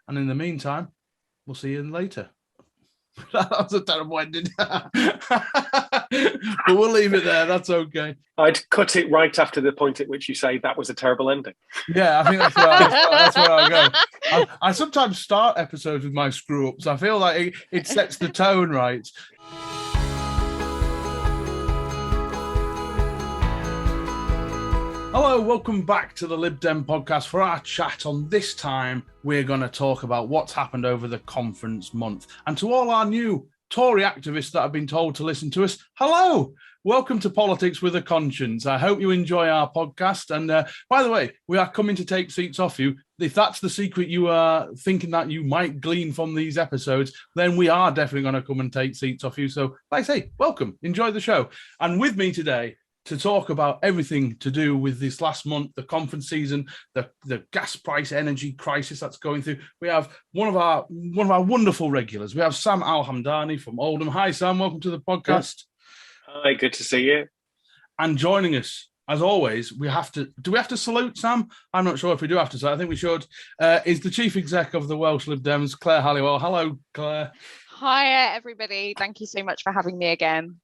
And in the meantime, we'll see you later. That was a terrible ending. But we'll leave it there. That's okay. I'd cut it right after the point at which you say that was a terrible ending. Yeah, I think that's where I'll go. I sometimes start episodes with my screw-ups. I feel like it sets the tone right. Hello, welcome back to the Lib Dem podcast. For our chat on this time, we're going to talk about what's happened over the conference month. And to all our new Tory activists that have been told to listen to us, hello, welcome to Politics with a Conscience. I hope you enjoy our podcast. And by the way, we are coming to take seats off you. If that's the secret you are thinking that you might glean from these episodes, then we are definitely going to come and take seats off you. So like I say, welcome, enjoy the show. And with me today, to talk about everything to do with this last month, the conference season, the gas price energy crisis that's going through. We have one of our wonderful regulars. We have Sam Al-Hamdani from Oldham. Hi, Sam. Welcome to the podcast. Hi, good to see you. And joining us, as always, do we have to salute Sam? I'm not sure if we do have to. So I think we should. Is the Chief Exec of the Welsh Lib Dems, Claire Halliwell. Hello, Claire. Hi, everybody. Thank you so much for having me again.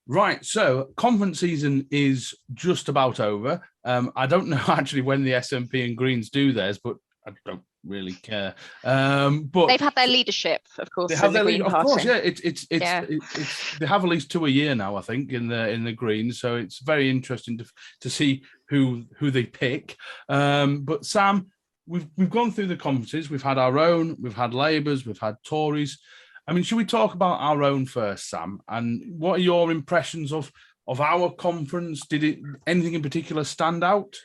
Right, so conference season is just about over. I don't know actually when the SNP and Greens do theirs, but I don't really care. But they've had their leadership, of course. They have their Green Party. Of course, yeah. It's they have at least 2 a year now, I think, in the Greens. So it's very interesting to see who they pick. But Sam, we've gone through the conferences. We've had our own. We've had Labour's. We've had Tories. I mean, should we talk about our own first, Sam? And what are your impressions of our conference? Did anything in particular stand out?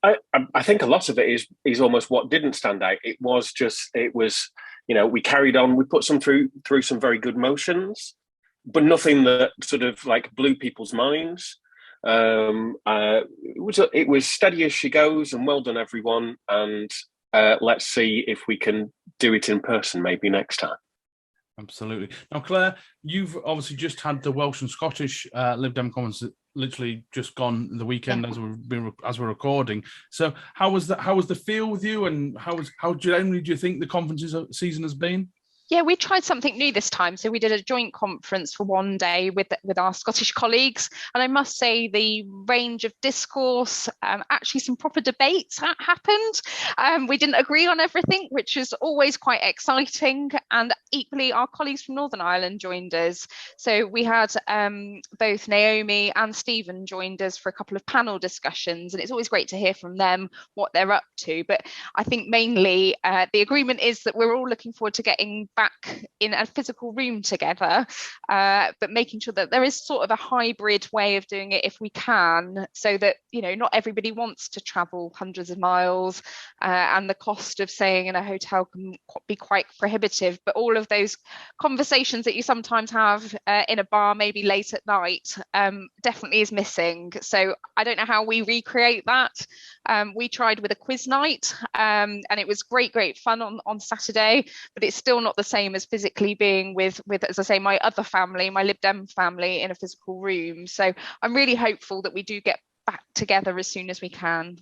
I think a lot of it is almost what didn't stand out. It was we carried on. We put some through some very good motions, but nothing that sort of like blew people's minds. It was steady as she goes, and well done, everyone. And let's see if we can do it in person maybe next time. Absolutely. Now, Claire, you've obviously just had the Welsh and Scottish Lib Dem conference literally just gone the weekend as we're recording. So how was the feel with you, and how generally do you think the conference season has been? Yeah, we tried something new this time. So we did a joint conference for one day with our Scottish colleagues. And I must say the range of discourse, actually some proper debates happened. We didn't agree on everything, which is always quite exciting. And equally, our colleagues from Northern Ireland joined us. So we had both Naomi and Stephen joined us for a couple of panel discussions. And it's always great to hear from them what they're up to. But I think mainly the agreement is that we're all looking forward to getting back in a physical room together, but making sure that there is sort of a hybrid way of doing it if we can, so that not everybody wants to travel hundreds of miles, and the cost of staying in a hotel can be quite prohibitive. But all of those conversations that you sometimes have in a bar, maybe late at night, definitely is missing. So I don't know how we recreate that. We tried with a quiz night, and it was great fun on Saturday, but it's still not the same as physically being with, as I say, my other family, my Lib Dem family, in a physical room. So I'm really hopeful that we do get back together as soon as we can.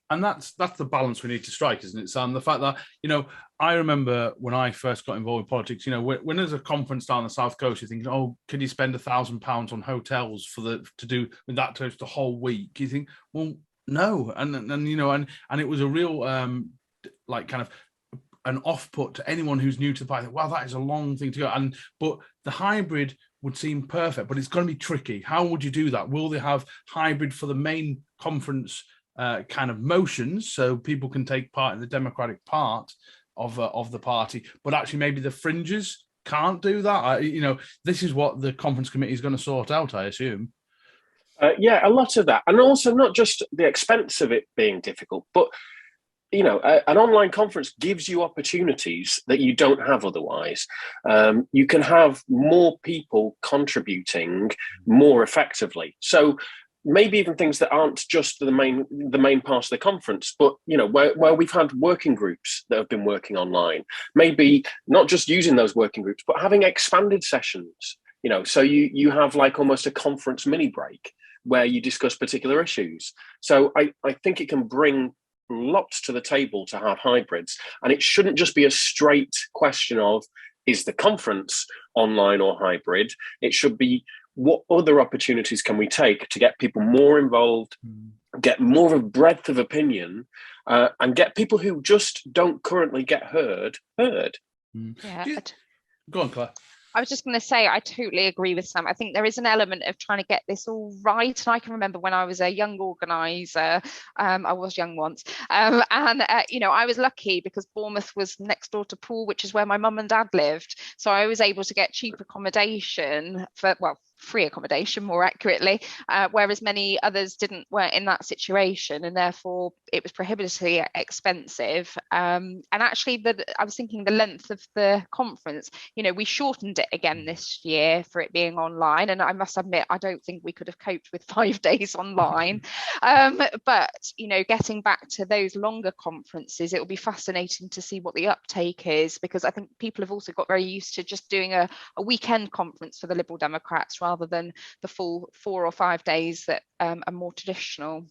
And that's the balance we need to strike, isn't it, Sam? The fact that, I remember when I first got involved in politics, when there's a conference down the South Coast, you're thinking, oh, can you spend £1,000 on hotels to do with that to the whole week? You think, well, no. And it was a real, kind of an off-put to anyone who's new to the party. Wow, that is a long thing to go. But the hybrid would seem perfect, but it's going to be tricky. How would you do that? Will they have hybrid for the main conference kind of motions, so people can take part in the democratic part of the party, but actually maybe the fringes can't do that? This is what the conference committee is going to sort out, I assume. Yeah, a lot of that. And also not just the expense of it being difficult, but an online conference gives you opportunities that you don't have otherwise. You can have more people contributing more effectively. So maybe even things that aren't just the main part of the conference, but where we've had working groups that have been working online. Maybe not just using those working groups, but having expanded sessions. So you have like almost a conference mini break where you discuss particular issues. So I think it can bring lots to the table to have hybrids. And it shouldn't just be a straight question of, is the conference online or hybrid? It should be, what other opportunities can we take to get people more involved, get more of a breadth of opinion, and get people who just don't currently get heard. Yeah. Go on, Claire. I was just going to say, I totally agree with Sam. I think there is an element of trying to get this all right. And I can remember when I was a young organiser, I was young once, and I was lucky because Bournemouth was next door to Poole, which is where my mum and dad lived. So I was able to get cheap accommodation free accommodation more accurately, whereas many others weren't in that situation, and therefore it was prohibitively expensive. And actually, I was thinking the length of the conference, we shortened it again this year for it being online, and I must admit I don't think we could have coped with 5 days online. But getting back to those longer conferences, it will be fascinating to see what the uptake is, because I think people have also got very used to just doing a weekend conference for the Liberal Democrats rather than the full 4 or 5 days that are more traditional.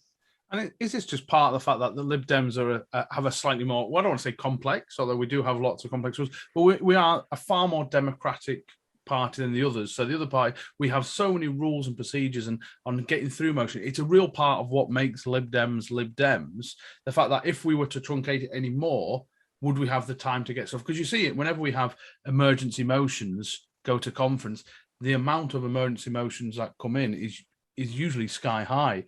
And is this just part of the fact that the Lib Dems have a slightly more, well, I don't want to say complex, although we do have lots of complex rules, but we are a far more democratic party than the others. So the other party, we have so many rules and procedures and on getting through motion. It's a real part of what makes Lib Dems. The fact that if we were to truncate it anymore, would we have the time to get stuff? Because you see it whenever we have emergency motions go to conference, the amount of emergency motions that come in is usually sky high.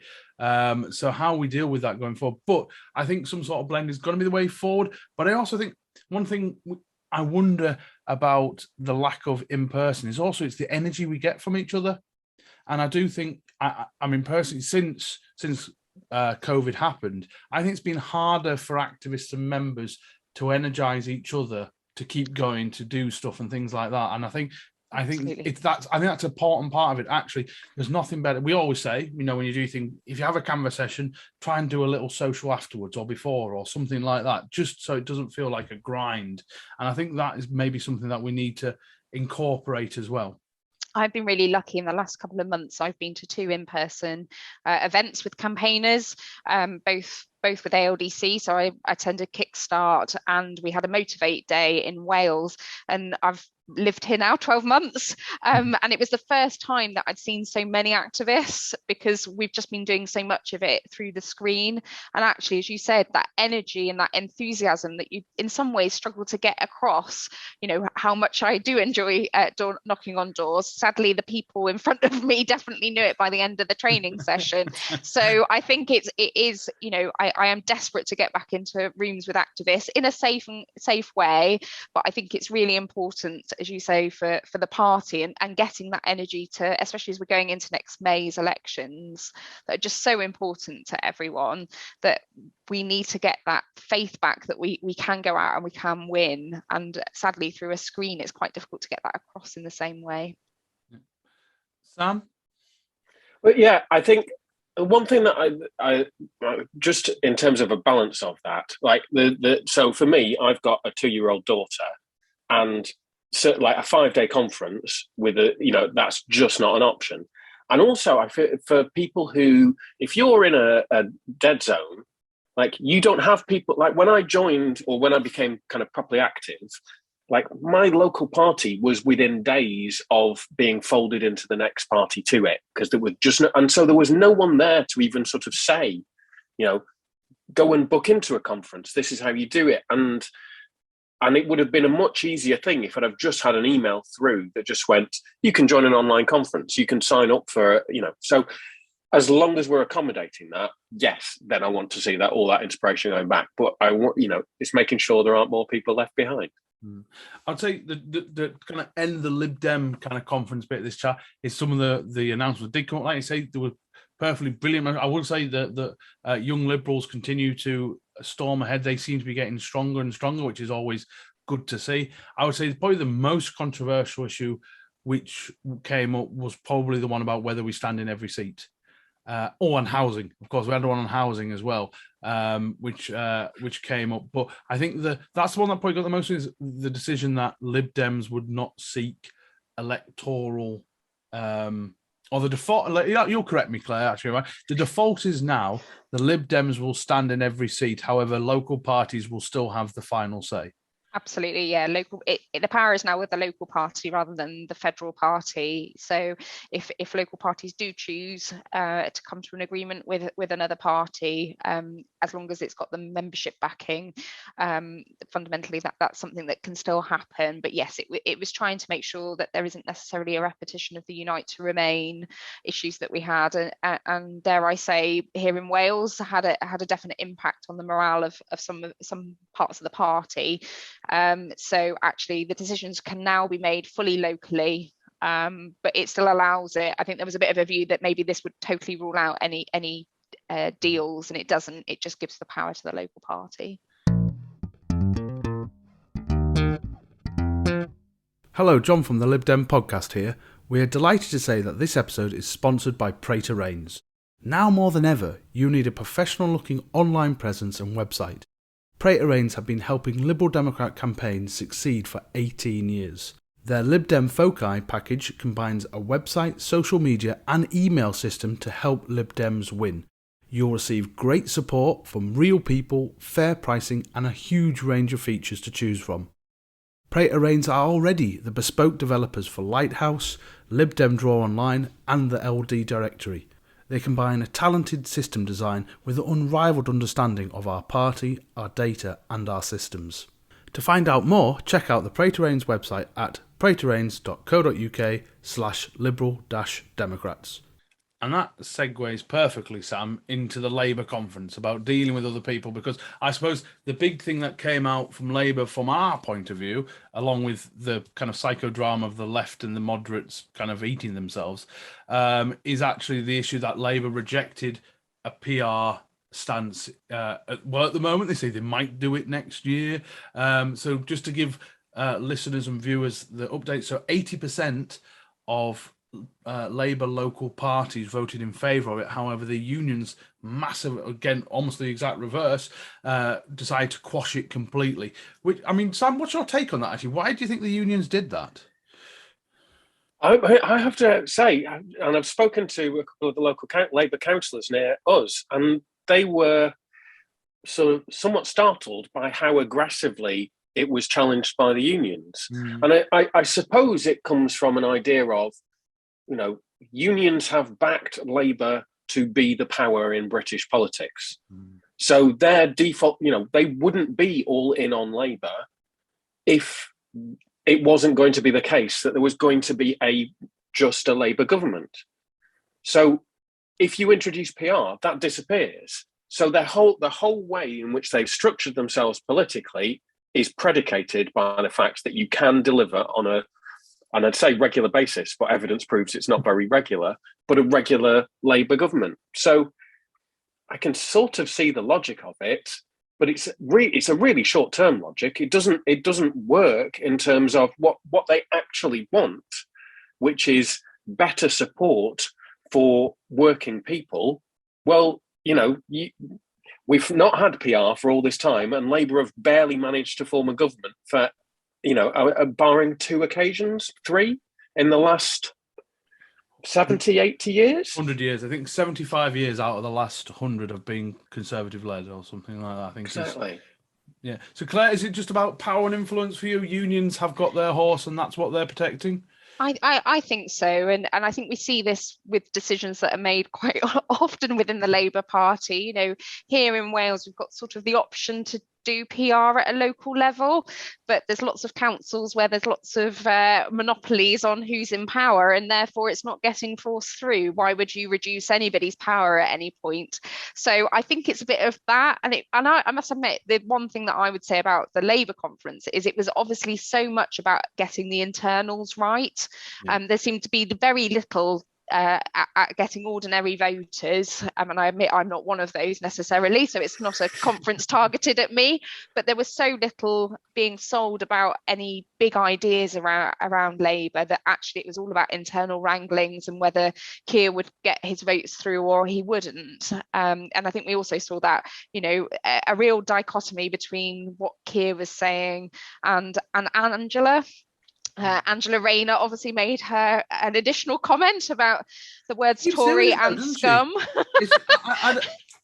So how we deal with that going forward. But I think some sort of blend is going to be the way forward. But I also think one thing I wonder about the lack of in-person is also it's the energy we get from each other. And I do think, I mean, personally, since COVID happened, I think it's been harder for activists and members to energize each other, to keep going, to do stuff and things like that. And I think that's an important part of it. Actually, there's nothing better. We always say, when you do things, if you have a Canvas session, try and do a little social afterwards or before or something like that, just so it doesn't feel like a grind. And I think that is maybe something that we need to incorporate as well. I've been really lucky in the last couple of months. I've been to 2 in-person events with campaigners, both with ALDC. So I attended Kickstart, and we had a Motivate Day in Wales, and I've lived here now 12 months, and it was the first time that I'd seen so many activists, because we've just been doing so much of it through the screen. And actually, as you said, that energy and that enthusiasm that you in some ways struggle to get across, how much I do enjoy knocking on doors. Sadly, the people in front of me definitely knew it by the end of the training session. So I think it is I am desperate to get back into rooms with activists in a safe way, but I think it's really important, as you say, for the party and getting that energy to, especially as we're going into next May's elections, that are just so important to everyone, that we need to get that faith back that we can go out and we can win. And sadly, through a screen, it's quite difficult to get that across in the same way. Sam? Well, yeah, I think one thing that I just in terms of a balance of that, like so for me, I've got a 2-year-old daughter, and so like a 5-day conference with that's just not an option. And also, I feel for people who, if you're in a dead zone, like you don't have people, like when I joined or when I became kind of properly active, like my local party was within days of being folded into the next party to it, because there was just and so there was no one there to even sort of say, go and book into a conference. This is how you do it. And it would have been a much easier thing if I'd have just had an email through that just went, you can join an online conference, you can sign up for, so as long as we're accommodating that, yes, then I want to see that all that inspiration going back. But I want, it's making sure there aren't more people left behind. I'd say the kind of end the Lib Dem kind of conference bit of this chat is some of the announcements did come up. Like you say, they were perfectly brilliant. I would say that young Liberals continue to storm ahead. They seem to be getting stronger and stronger, which is always good to see. I would say probably the most controversial issue which came up was probably the one about whether we stand in every seat. Or on housing, of course, we had one on housing as well, which came up. But I think that's the one that probably got the most, is the decision that Lib Dems would not seek electoral Or the default, you'll correct me, Claire, actually, right? The default is now the Lib Dems will stand in every seat. However, local parties will still have the final say. Absolutely, yeah. The power is now with the local party rather than the federal party. So if local parties do choose to come to an agreement with another party, as long as it's got the membership backing, fundamentally that's something that can still happen. But yes, it was trying to make sure that there isn't necessarily a repetition of the Unite to Remain issues that we had, and dare I say, here in Wales had a definite impact on the morale of some parts of the party. So actually the decisions can now be made fully locally, but it still allows it. I think there was a bit of a view that maybe this would totally rule out any deals, and it doesn't. It just gives the power to the local party. Hello, John from the Lib Dem podcast here. We are delighted to say that this episode is sponsored by Praetor Rains. Now more than ever, you need a professional-looking online presence and website. Praetor Rains have been helping Liberal Democrat campaigns succeed for 18 years. Their Lib Dem Foci package combines a website, social media and email system to help Lib Dems win. You'll receive great support from real people, fair pricing and a huge range of features to choose from. Praetor Rains are already the bespoke developers for Lighthouse, Lib Dem Draw Online and the LD Directory. They combine a talented system design with an unrivaled understanding of our party, our data and our systems. To find out more, check out the Praetor Rains website at praetorrains.co.uk/liberal-democrats. And that segues perfectly, Sam, into the Labour conference about dealing with other people, because I suppose the big thing that came out from Labour from our point of view, along with the kind of psychodrama of the left and the moderates kind of eating themselves, is actually the issue that Labour rejected a PR stance. At the moment, they say they might do it next year. So just to give listeners and viewers the update, so 80% of Labour local parties voted in favour of it. However, the unions, massive, again, almost the exact reverse, decided to quash it completely. Which, I mean, Sam, what's your take on that, actually? Why do you think the unions did that? I have to say, and I've spoken to a couple of the local Labour councillors near us, and they were sort of somewhat startled by how aggressively it was challenged by the unions. And I suppose it comes from an idea of, unions have backed Labour to be the power in British politics. So their default, they wouldn't be all in on Labour if it wasn't going to be the case that there was going to be just a Labour government. So if you introduce PR, that disappears. So the whole way in which they've structured themselves politically is predicated by the fact that you can deliver on and I'd say regular basis, but evidence proves it's not very regular, but a regular Labour government. So I can sort of see the logic of it, but it's a really short-term logic. It doesn't work in terms of what they actually want, which is better support for working people. Well, we've not had PR for all this time, and Labour have barely managed to form a government for, barring 2 occasions, 3 in the last 70, 80 years? 100 years. I think 75 years out of the last 100 have been Conservative-led or something like that. I think exactly. Yeah. So, Claire, is it just about power and influence for you? Unions have got their horse and that's what they're protecting? I think so, and I think we see this with decisions that are made quite often within the Labour Party. Here in Wales, we've got sort of the option to do PR at a local level, but there's lots of councils where there's lots of monopolies on who's in power, and therefore it's not getting forced through. Why would you reduce anybody's power at any point? So I think it's a bit of that, and I must admit, the one thing that I would say about the Labour conference is it was obviously so much about getting the internals right. There seemed to be very little at getting ordinary voters, and I admit I'm not one of those necessarily, so it's not a conference targeted at me, but there was so little being sold about any big ideas around Labour that actually it was all about internal wranglings and whether Keir would get his votes through or he wouldn't. And I think we also saw that, a real dichotomy between what Keir was saying and Angela. Angela Rayner obviously made an additional comment about the words Keeps Tory doing it, though, and doesn't she? scum.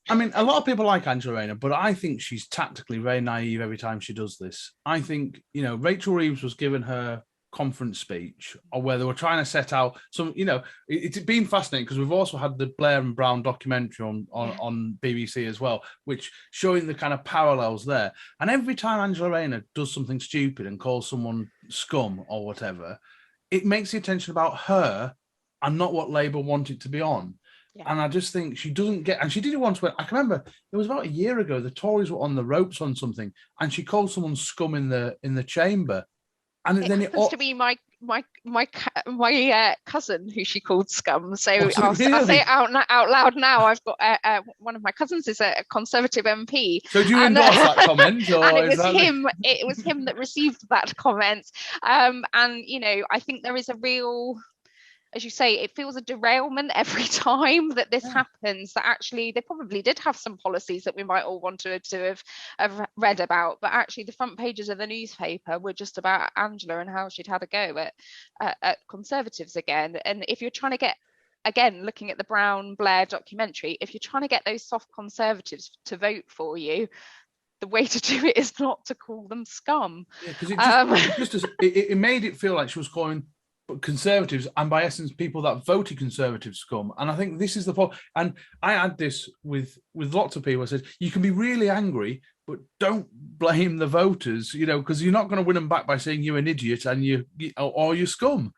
I mean, a lot of people like Angela Rayner, but I think she's tactically very naive every time she does this. I think, Rachel Reeves was given her conference speech, or where they were trying to set out some, it's been fascinating because we've also had the Blair and Brown documentary on BBC as well, which showing the kind of parallels there. And every time Angela Rayner does something stupid and calls someone scum or whatever, it makes the attention about her and not what Labour wanted to be on. Yeah. And I just think she doesn't get, and she did it once when I can remember it was about a year ago, the Tories were on the ropes on something and she called someone scum in the chamber. And then it happens to be my cousin who she called scum. So I'll say it out loud now. I've got one of my cousins is a Conservative MP. So do you endorse that comment? Or and it was him that received that comment. And I think there is a real, as you say, it feels a derailment every time that this happens, that actually they probably did have some policies that we might all want to have read about, but actually the front pages of the newspaper were just about Angela and how she'd had a go at Conservatives again. And if you're trying to get, again, looking at the Brown Blair documentary, if you're trying to get those soft Conservatives to vote for you, the way to do it is not to call them scum. Yeah, because it made it feel like she was calling Conservatives and by essence people that voted Conservative scum. And I think this is the point, and I had this with lots of people. I said you can be really angry but don't blame the voters, because you're not going to win them back by saying you're an idiot and you're scum.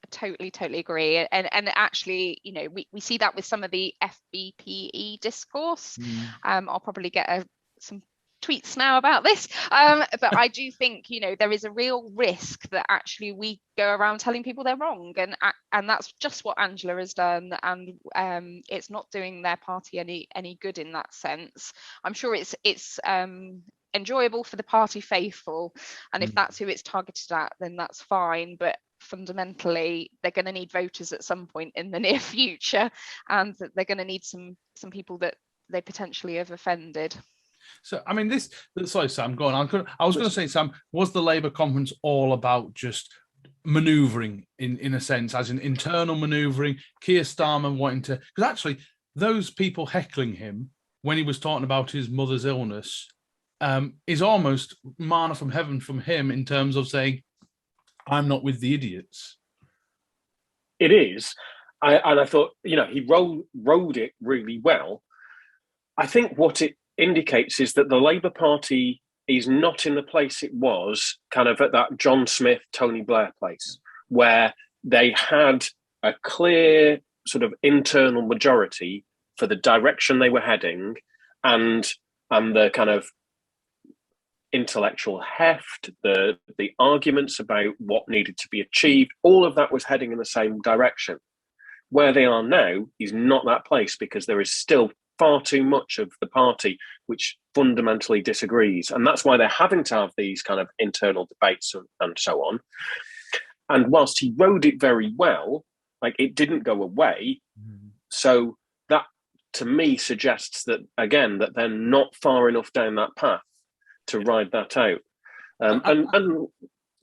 Totally agree. And actually, we see that with some of the FBPE discourse. I'll probably get some tweets now about this, but I do think there is a real risk that actually we go around telling people they're wrong, and that's just what Angela has done, and it's not doing their party any good in that sense. I'm sure it's enjoyable for the party faithful, and if that's who it's targeted at, then that's fine, but fundamentally they're going to need voters at some point in the near future, and they're going to need some people that they potentially have offended. So, I mean, sorry, Sam, go on. I was going to say, Sam, was the Labour conference all about just manoeuvring in a sense, as in internal manoeuvring, Keir Starmer wanting to, because actually those people heckling him when he was talking about his mother's illness is almost manna from heaven from him in terms of saying, I'm not with the idiots. It is. And I thought, he rode it really well. I think what it indicates is that the Labour Party is not in the place it was kind of at that John Smith, Tony Blair place, where they had a clear sort of internal majority for the direction they were heading and the kind of intellectual heft, the arguments about what needed to be achieved, all of that was heading in the same direction. Where they are now is not that place, because there is still far too much of the party which fundamentally disagrees, and that's why they're having to have these kind of internal debates and so on. And whilst he rode it very well, like, it didn't go away. So that to me suggests that, again, that they're not far enough down that path to ride that out. And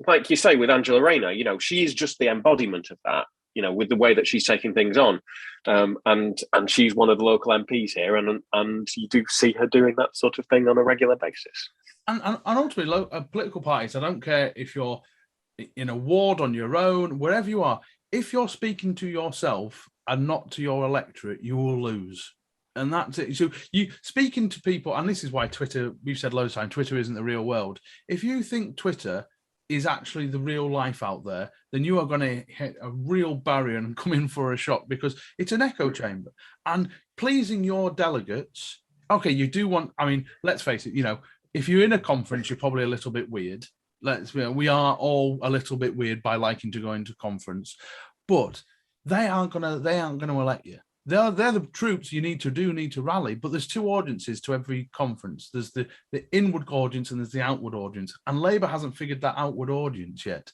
like you say with Angela Rayner, she is just the embodiment of that, with the way that she's taking things on. And she's one of the local MPs here, and you do see her doing that sort of thing on a regular basis. And ultimately, political parties, I don't care if you're in a ward on your own, wherever you are, if you're speaking to yourself and not to your electorate, you will lose. And that's it. So you speaking to people, and this is why Twitter, we've said loads of times, Twitter isn't the real world. If you think Twitter is actually the real life out there, then you are going to hit a real barrier and come in for a shock, because it's an echo chamber. And pleasing your delegates, okay, you do want, I mean, let's face it, if you're in a conference, you're probably a little bit weird. We are all a little bit weird by liking to go into conference, but they aren't going to elect you. They're the troops you need to rally, but there's two audiences to every conference. There's the inward audience and there's the outward audience, and Labour hasn't figured that outward audience yet.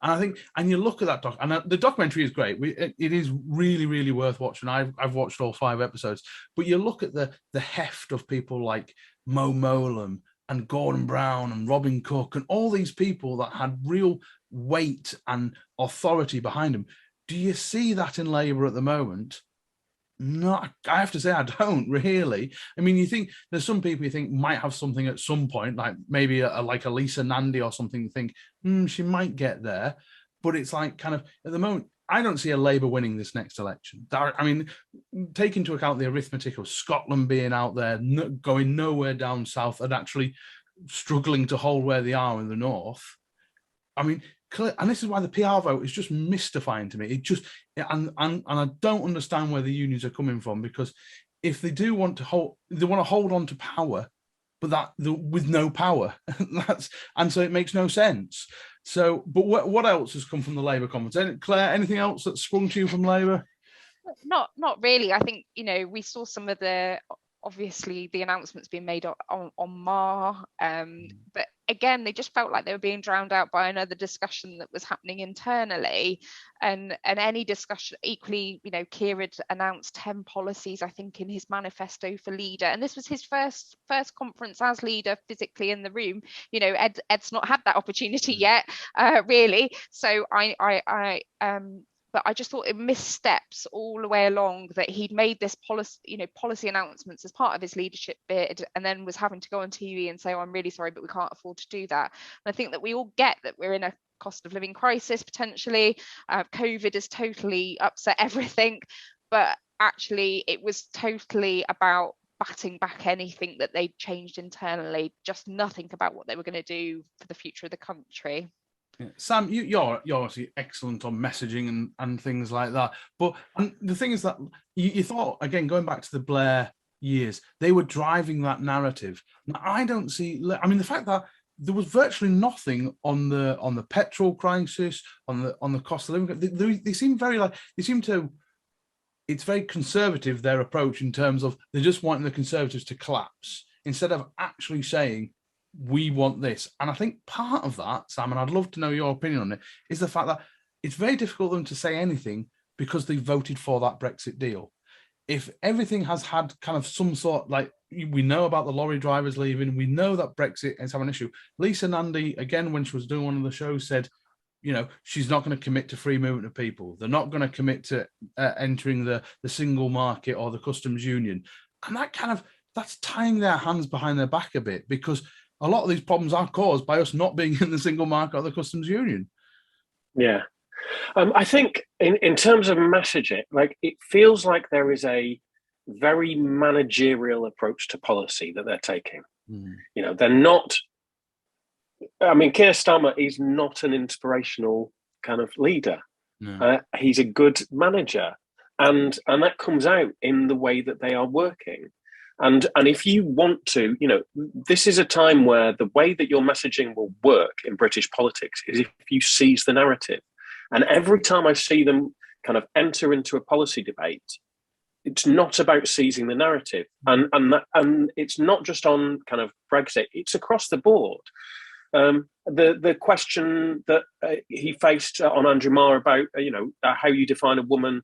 And I think, and you look at that and the documentary is great. It is really, really worth watching. I've watched all 5 episodes, but you look at the heft of people like Mo Mowlam, and Gordon Brown and Robin Cook and all these people that had real weight and authority behind them. Do you see that in Labour at the moment? No, I have to say I don't really. I mean, you think there's some people you think might have something at some point, like maybe like a Lisa Nandy or something. You think she might get there, but it's like kind of at the moment. I don't see a Labour winning this next election. I mean, take into account the arithmetic of Scotland being out there, going nowhere down south, and actually struggling to hold where they are in the north. I mean, and this is why the PR vote is just mystifying to me. It just, and I don't understand where the unions are coming from, because if they do want to hold, they want to hold on to power, but with no power. And so it makes no sense. So, but what else has come from the Labour conference? Claire, anything else that's sprung to you from Labour? Not really. I think, we saw some of obviously the announcements being made on Mar, but again, they just felt like they were being drowned out by another discussion that was happening internally, and any discussion. Equally, Keir had announced 10 policies, I think, in his manifesto for leader, and this was his first conference as leader physically in the room. Ed's not had that opportunity yet, really. So but I just thought it missteps all the way along, that he'd made this policy announcements as part of his leadership bid, and then was having to go on TV and say, "Oh, I'm really sorry, but we can't afford to do that." And I think that we all get that we're in a cost of living crisis potentially. COVID has totally upset everything, but actually it was totally about batting back anything that they'd changed internally, just nothing about what they were going to do for the future of the country. Yeah. Sam, you're obviously excellent on messaging and things like that. But the thing is that you thought, again, going back to the Blair years, they were driving that narrative. Now, I don't see. I mean, the fact that there was virtually nothing on the petrol crisis, on the cost of living. They seem to. It's very conservative, their approach, in terms of they're just wanting the Conservatives to collapse instead of actually saying, we want this. And I think part of that, Sam, and I'd love to know your opinion on it, is the fact that it's very difficult for them to say anything because they voted for that Brexit deal. If everything has had kind of some sort, like, we know about the lorry drivers leaving, we know that Brexit is having an issue. Lisa Nandy, again, when she was doing one of the shows, said, she's not going to commit to free movement of people. They're not going to commit to entering the single market or the customs union. And that's tying their hands behind their back a bit, because a lot of these problems are caused by us not being in the single market or the customs union. Yeah. I think in terms of messaging, like, it feels like there is a very managerial approach to policy that they're taking. They're not, Keir Starmer is not an inspirational kind of leader. No. He's a good manager. And that comes out in the way that they are working. And if you want to, this is a time where the way that your messaging will work in British politics is if you seize the narrative. And every time I see them kind of enter into a policy debate, it's not about seizing the narrative. And it's not just on kind of Brexit, it's across the board. The question that he faced on Andrew Marr about, how you define a woman,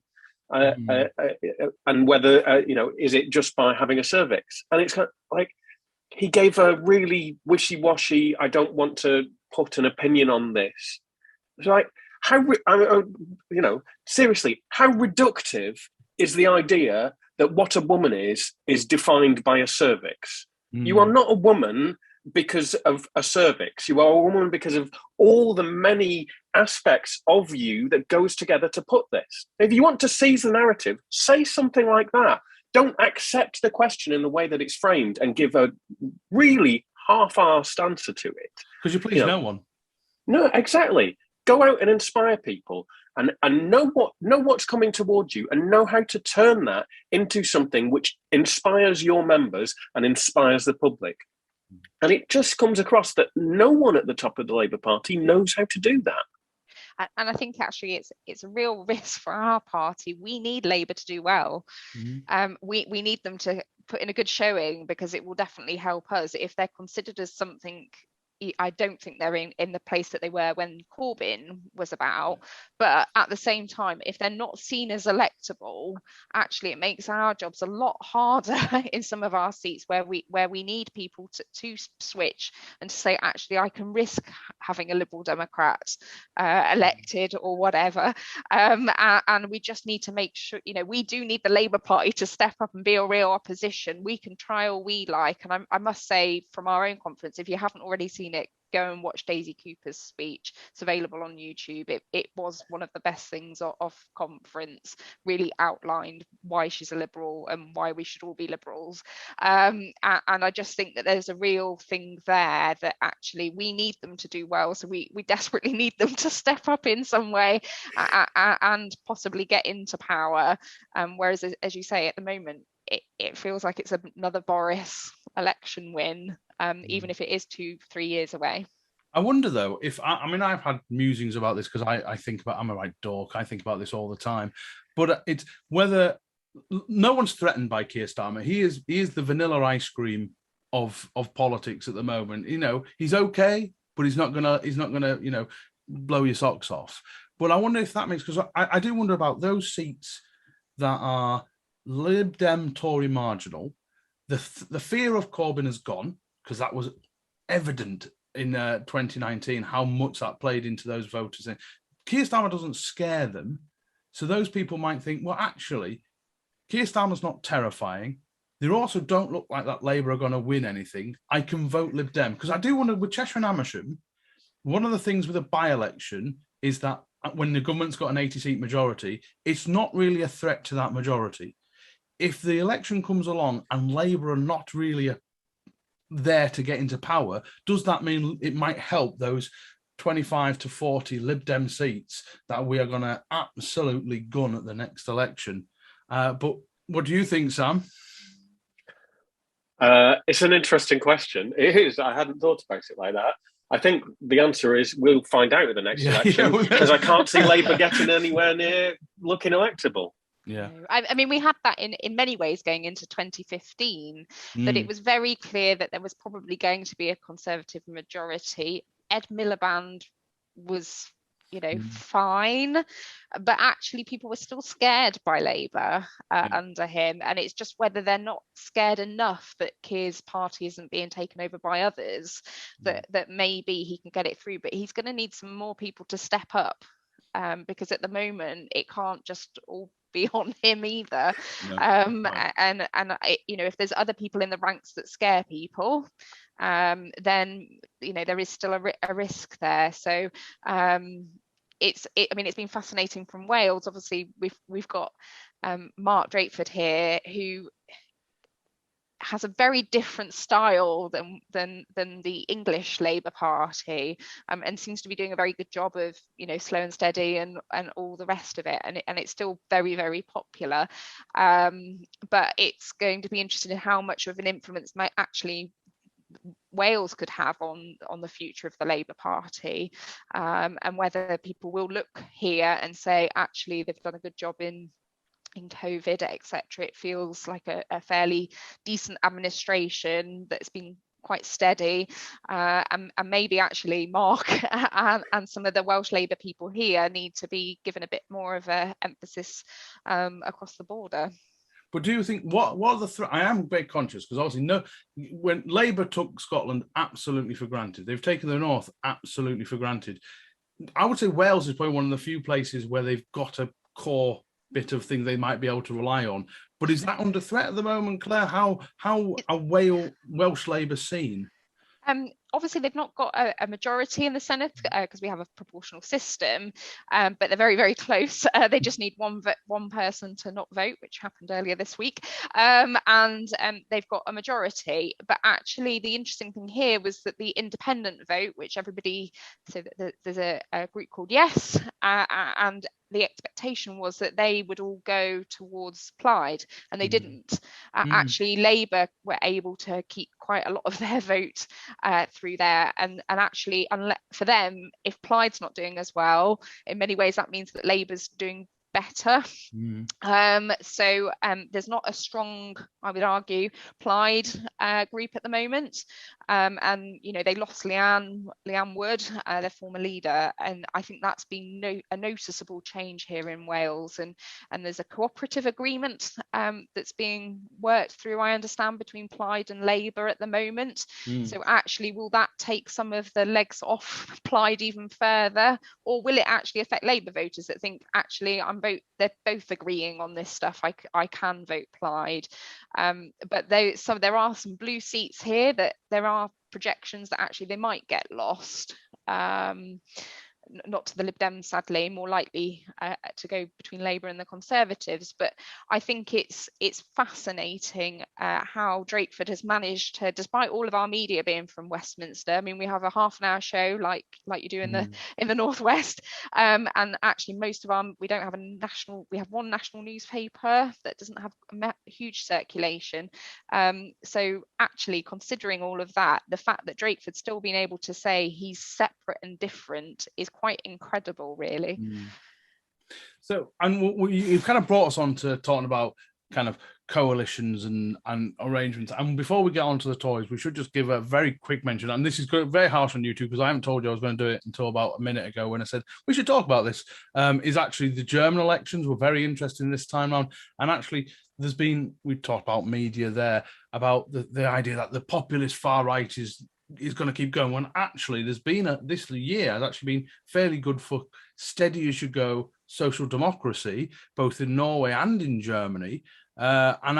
and whether is it just by having a cervix? And it's kind of like, he gave a really wishy-washy, I don't want to put an opinion on this. It's like, seriously, how reductive is the idea that what a woman is defined by a cervix? You are not a woman because of a cervix. You are a woman because of all the many aspects of you that goes together to put this. If you want to seize the narrative, say something like that. Don't accept the question in the way that it's framed and give a really half-arsed answer to it. Because you please no one. No, exactly. Go out and inspire people, and know what's coming towards you, and know how to turn that into something which inspires your members and inspires the public. And it just comes across that no one at the top of the Labour Party knows how to do that. And I think actually it's a real risk for our party. We need Labour to do well. We need them to put in a good showing, because it will definitely help us if they're considered as something I don't think they're in the place that they were when Corbyn was about. But at the same time, if they're not seen as electable, actually it makes our jobs a lot harder in some of our seats where we need people to switch and to say, actually, I can risk having a Liberal Democrat elected or whatever. And we just need to make sure, we do need the Labour Party to step up and be a real opposition. We can try all we like. And I must say, from our own conference, if you haven't already seen it, go and watch Daisy Cooper's speech. It's available on YouTube. It was one of the best things of conference, really outlined why she's a Liberal and why we should all be Liberals. And I just think that there's a real thing there that actually we need them to do well. So we desperately need them to step up in some way and possibly get into power. Whereas, as you say, at the moment, it feels like it's another Boris election win, even if it is 2-3 years away. I wonder though, if I've had musings about this because I think about, I'm a right dork, I think about this all the time, but it's whether no one's threatened by Keir Starmer. He is the vanilla ice cream of politics at the moment. He's okay, but he's not gonna blow your socks off. But I wonder if that makes, because I do wonder about those seats that are Lib Dem Tory marginal. The fear of Corbyn has gone, because that was evident in 2019 how much that played into those voters. Keir Starmer doesn't scare them, so those people might think, well, actually, Keir Starmer's not terrifying. They also don't look like that Labour are going to win anything. I can vote Lib Dem, because I do wonder with Cheshire and Amersham, one of the things with a by-election is that when the government's got an 80-seat majority, it's not really a threat to that majority. If the election comes along and Labour are not really there to get into power, does that mean it might help those 25 to 40 Lib Dem seats that we are going to absolutely gun at the next election? But what do you think, Sam? It's an interesting question. It is. I hadn't thought about it like that. I think the answer is we'll find out at the next election, because I can't see Labour getting anywhere near looking electable. Yeah, I mean, we had that in many ways going into 2015, that it was very clear that there was probably going to be a Conservative majority. Ed Miliband was, fine, but actually people were still scared by Labour under him, and it's just whether they're not scared enough that Keir's party isn't being taken over by others, that maybe he can get it through. But he's going to need some more people to step up, because at the moment it can't just all be on him either. And if there's other people in the ranks that scare people, then there is still a risk there. So it's been fascinating from Wales. Obviously we've got Mark Drakeford here, who has a very different style than the English Labour Party, and seems to be doing a very good job of slow and steady and all the rest of it, and it's still very, very popular, but it's going to be interesting in how much of an influence might actually Wales could have on the future of the Labour Party, and whether people will look here and say, actually, they've done a good job in COVID, etc. It feels like a fairly decent administration that's been quite steady, and maybe actually Mark and some of the Welsh Labour people here need to be given a bit more of a emphasis across the border. But do you think what are the I am very conscious, because obviously when Labour took Scotland absolutely for granted, they've taken the North absolutely for granted. I would say Wales is probably one of the few places where they've got a core bit of thing they might be able to rely on. But is that under threat at the moment, Claire? How are Welsh Labour seen? Obviously, they've not got a majority in the Senate because we have a proportional system, but they're very, very close. They just need one person to not vote, which happened earlier this week, and they've got a majority. But actually, the interesting thing here was that the independent vote, which everybody, so there's a group called Yes, and the expectation was that they would all go towards Plaid, and they didn't. Actually, Labour were able to keep quite a lot of their vote through there, and actually, for them, if Plaid's not doing as well, in many ways that means that Labour's doing better. So there's not a strong, I would argue, Plaid group at the moment, And they lost Leanne Wood, their former leader, and I think that's been a noticeable change here in Wales. And there's a cooperative agreement that's being worked through, I understand, between Plaid and Labour at the moment. So actually, will that take some of the legs off Plaid even further, or will it actually affect Labour voters that think actually they're both agreeing on this stuff, I can vote Plaid? But there are some blue seats here that there are projections that actually they might get lost. Not to the Lib Dems, sadly, more likely to go between Labour and the Conservatives. But I think it's fascinating how Drakeford has managed to, despite all of our media being from Westminster. I mean, we have a half-an-hour show like you do in the Northwest, and actually most of we don't have we have one national newspaper that doesn't have a huge circulation. So actually, considering all of that, the fact that Drakeford's still been able to say he's separate and different is quite incredible, really. So, and you've kind of brought us on to talking about kind of coalitions and arrangements. And before we get on to the Tories, we should just give a very quick mention. And this is very harsh on YouTube because I haven't told you I was going to do it until about a minute ago when I said we should talk about this. Is actually the German elections were very interesting this time round. And actually, we talked about media there, about the idea that the populist far right is going to keep going, when actually there's been this year has actually been fairly good for steady as you go social democracy, both in Norway and in Germany. And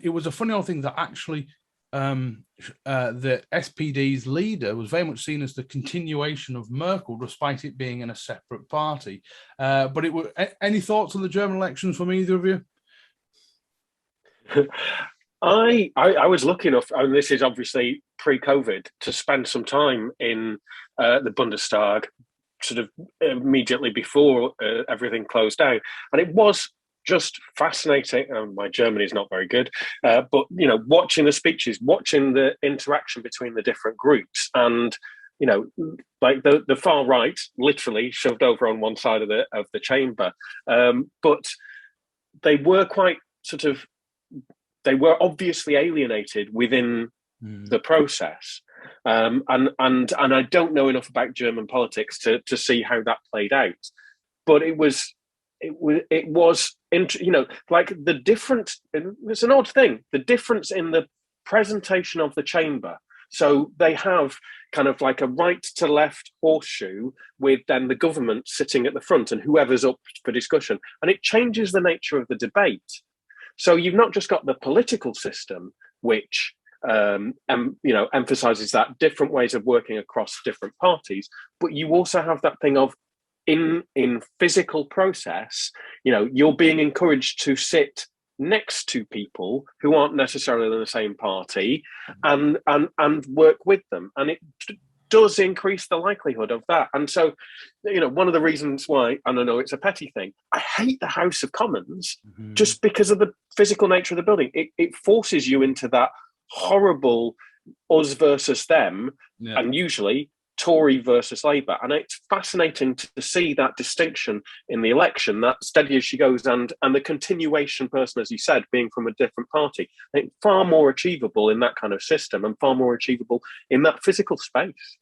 it was a funny old thing that actually the SPD's leader was very much seen as the continuation of Merkel, despite it being in a separate party. But any thoughts on the German elections from either of you? I was lucky enough, and this is obviously pre-COVID, to spend some time in the Bundestag, sort of immediately before everything closed down, and it was just fascinating. My German is not very good, but watching the speeches, watching the interaction between the different groups, and like the far right, literally shoved over on one side of the chamber, but they were quite sort of. They were obviously alienated within the process, and I don't know enough about German politics to see how that played out. But it was like the difference. It's an odd thing. The difference in the presentation of the chamber. So they have kind of like a right to left horseshoe with then the government sitting at the front and whoever's up for discussion, and it changes the nature of the debate. So you've not just got the political system, which emphasizes that different ways of working across different parties, but you also have that thing of in physical process, you're being encouraged to sit next to people who aren't necessarily in the same party and work with them, and it does increase the likelihood of that. And so, one of the reasons why, and I know it's a petty thing, I hate the House of Commons just because of the physical nature of the building. It forces you into that horrible us versus them, and usually Tory versus Labour. And it's fascinating to see that distinction in the election, that steady as she goes, and the continuation person, as you said, being from a different party. I think far more achievable in that kind of system and far more achievable in that physical space.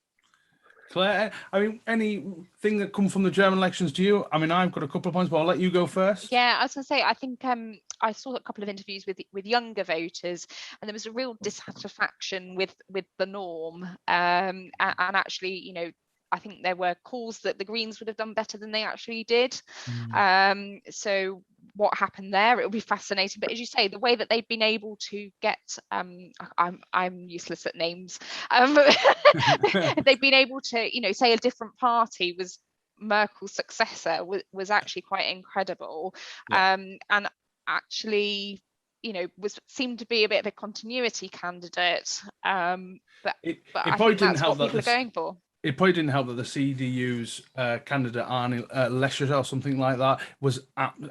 Claire, I mean, anything that come from the German elections to you? I mean, I've got a couple of points, but I'll let you go first. Yeah, I was going to say, I think I saw a couple of interviews with younger voters, and there was a real dissatisfaction with the norm. And actually, I think there were calls that the Greens would have done better than they actually did. So what happened there, it'll be fascinating. But as you say, the way that they've been able to get, I'm useless at names. They've been able to, say a different party was Merkel's successor was actually quite incredible. And actually, seemed to be a bit of a continuity candidate. But I think that's what people are going for. It probably didn't help that the CDU's candidate Arne Lescher or something like that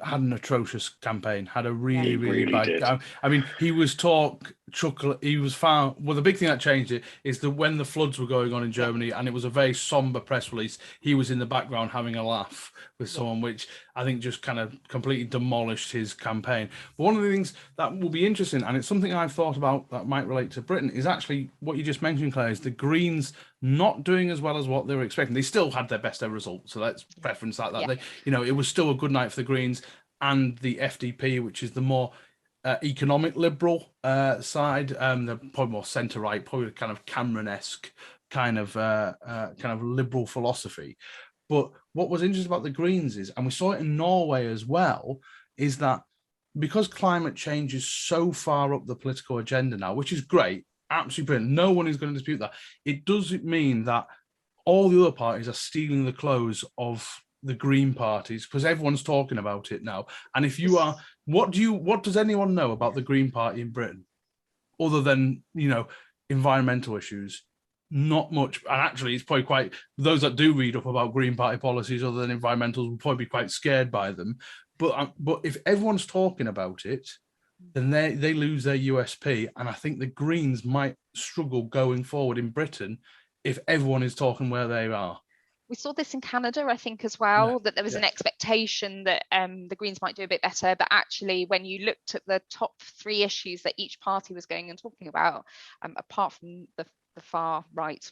had an atrocious campaign, had a really bad. I mean, he was talk chuckle. He was found. Well, the big thing that changed it is that when the floods were going on in Germany, and it was a very somber press release, he was in the background having a laugh with someone, which I think just kind of completely demolished his campaign. But one of the things that will be interesting, and it's something I've thought about that might relate to Britain, is actually what you just mentioned, Claire, is the Greens not doing as well as what they were expecting. They still had their best ever result, so let's preference that. They, it was still a good night for the Greens and the FDP, which is the more economic liberal side. They're probably more centre right, probably kind of Cameron-esque kind of liberal philosophy. But what was interesting about the Greens is, and we saw it in Norway as well, is that because climate change is so far up the political agenda now, which is great, absolutely brilliant, no one is going to dispute that. It doesn't mean that all the other parties are stealing the clothes of the Green parties, because everyone's talking about it now. And if you are, what does anyone know about the Green Party in Britain, other than environmental issues? Not much. And actually, it's probably quite, those that do read up about Green Party policies other than environmentals will probably be quite scared by them. But if everyone's talking about it, then they lose their USP. And I think the Greens might struggle going forward in Britain if everyone is talking where they are. We saw this in Canada, I think, as well, that there was an expectation that the Greens might do a bit better. But actually, when you looked at the top 3 issues that each party was going and talking about, apart from the far right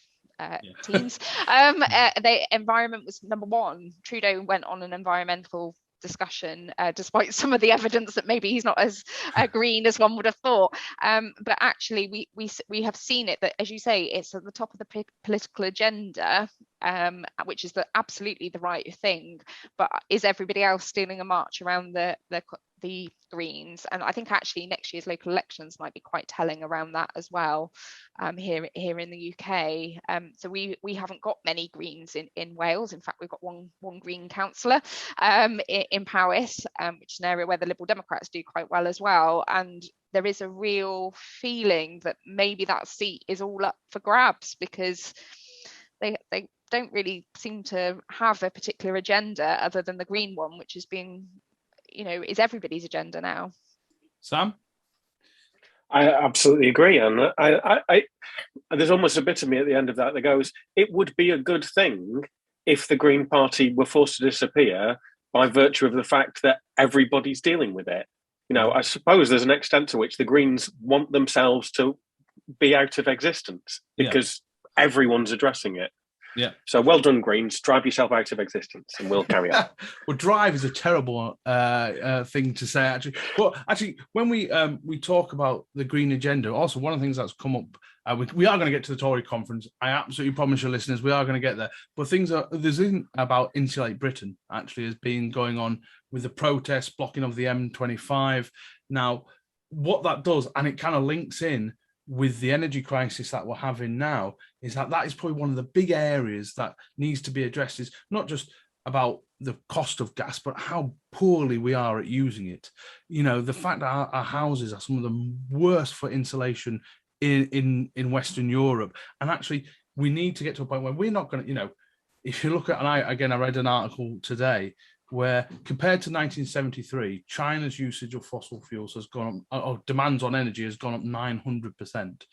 teams, the environment was number 1. Trudeau went on an environmental discussion, despite some of the evidence that maybe he's not as green as one would have thought. But actually, we have seen it that, as you say, it's at the top of the political agenda, which is absolutely the right thing. But is everybody else stealing a march around the Greens? And I think actually next year's local elections might be quite telling around that as well, here in the UK. So we haven't got many Greens in Wales. In fact, we've got one Green councillor in Powys, which is an area where the Liberal Democrats do quite well as well. And there is a real feeling that maybe that seat is all up for grabs, because they don't really seem to have a particular agenda other than the Green one, which is being, is everybody's agenda now. Sam? I absolutely agree. And I there's almost a bit of me at the end of that goes, it would be a good thing if the Green Party were forced to disappear by virtue of the fact that everybody's dealing with it. I suppose there's an extent to which the Greens want themselves to be out of existence because everyone's addressing it. Yeah. So well done, Greens. Drive yourself out of existence, and we'll carry on. Well, drive is a terrible thing to say, actually. But actually, when we talk about the Green agenda, also one of the things that's come up, we are going to get to the Tory conference. I absolutely promise your listeners we are going to get there. But there's isn't about Insulate Britain actually has been going on with the protests, blocking of the M25. Now, what that does, and it kind of links in with the energy crisis that we're having now, is that is probably one of the big areas that needs to be addressed. Is not just about the cost of gas, but how poorly we are at using it. The fact that our houses are some of the worst for insulation in Western Europe. And actually, we need to get to a point where we're not going to, if you look at, and I read an article today where compared to 1973, China's usage of fossil fuels has gone up, or demands on energy has gone up 900%.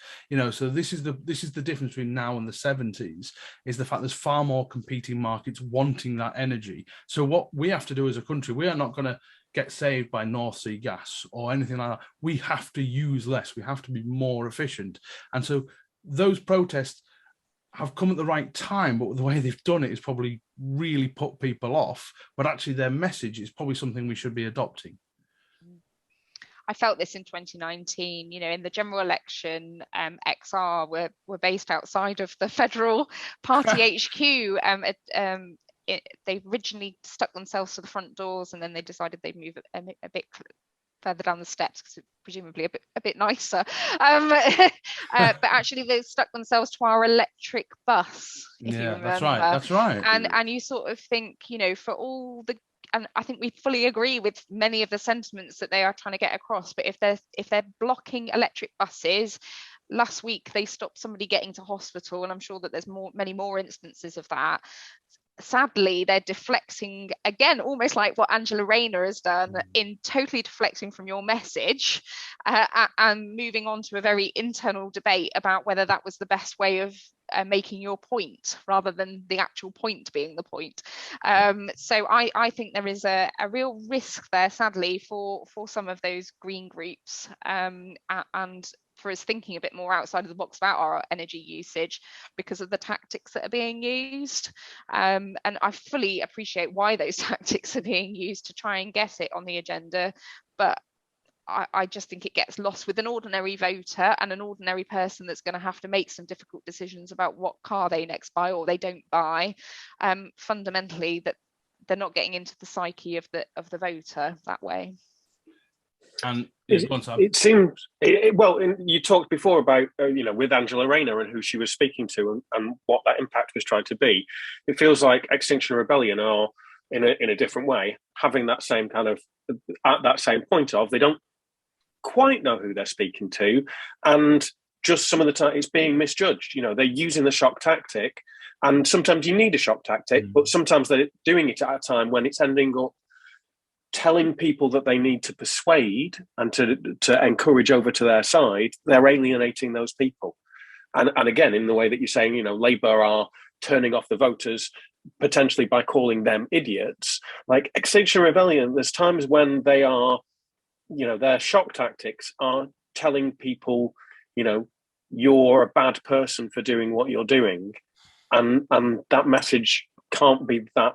So this is the difference between now and the 70s, is the fact there's far more competing markets wanting that energy. So what we have to do as a country, we are not going to get saved by North Sea gas or anything like that. We have to use less. We have to be more efficient. And so those protests have come at the right time, but the way they've done it is probably really put people off. But actually their message is probably something we should be adopting. I felt this in 2019, in the general election, XR were based outside of the Federal Party HQ. They originally stuck themselves to the front doors, and then they decided they'd move a bit further down the steps because it's presumably a bit nicer. But actually they stuck themselves to our electric bus, if you remember. That's right. And you sort of think, for all the, and I think we fully agree with many of the sentiments that they are trying to get across, but if they're blocking electric buses, last week they stopped somebody getting to hospital, and I'm sure that there's many more instances of that. sadly, they're deflecting again, almost like what Angela Rayner has done, in totally deflecting from your message and moving on to a very internal debate about whether that was the best way of making your point, rather than the actual point being the point. So I think there is a real risk there, sadly, for some of those green groups, and for us thinking a bit more outside of the box about our energy usage because of the tactics that are being used. And I fully appreciate why those tactics are being used to try and get it on the agenda. But I just think it gets lost with an ordinary voter and an ordinary person that's going to have to make some difficult decisions about what car they next buy or they don't buy. Fundamentally, that they're not getting into the psyche of the voter that way. And it seems you talked before about with Angela Rayner and who she was speaking to and what that impact was trying to be. It feels like Extinction Rebellion are in a different way having that same kind of at that same point of they don't quite know who they're speaking to, and just some of the time it's being misjudged. They're using the shock tactic, and sometimes you need a shock tactic, but sometimes they're doing it at a time when it's ending up telling people that they need to persuade and to encourage over to their side. They're alienating those people, and again, in the way that you're saying, Labour are turning off the voters potentially by calling them idiots. Like Extinction Rebellion, there's times when they are, their shock tactics are telling people, you're a bad person for doing what you're doing, and that message can't be that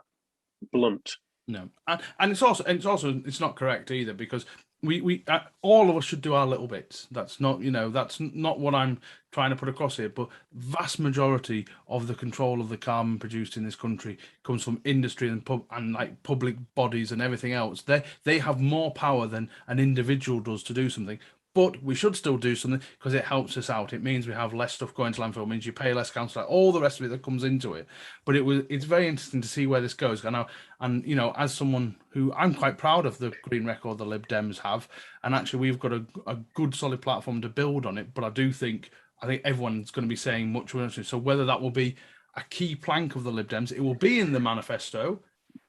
blunt. No, and it's not correct either, because we all of us should do our little bits. That's not what I'm trying to put across here. But vast majority of the control of the carbon produced in this country comes from industry and like public bodies and everything else. They have more power than an individual does to do something. But we should still do something because it helps us out. It means we have less stuff going to landfill. It means you pay less council, all the rest of it that comes into it. But it's very interesting to see where this goes. And as someone who I'm quite proud of the green record the Lib Dems have, and actually we've got a good solid platform to build on it. But I think everyone's going to be saying much more. So whether that will be a key plank of the Lib Dems, it will be in the manifesto.